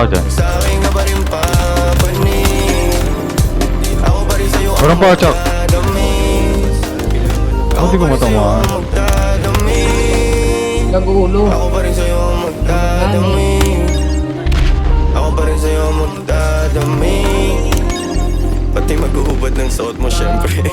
ako dyan. Sa'kin ka pa rin papanig. Ako pa rin sa'yo Walang ang pachak. magdadamis. Ako Hindi ko pa rin sa'yo matamaan. ang magdadamis. Nagulo. Ako pa rin sa'yo ang magdadamis. Ako pa rin sa'yo ang magdadamis. Pati mag-uubad ng suot mo syempre.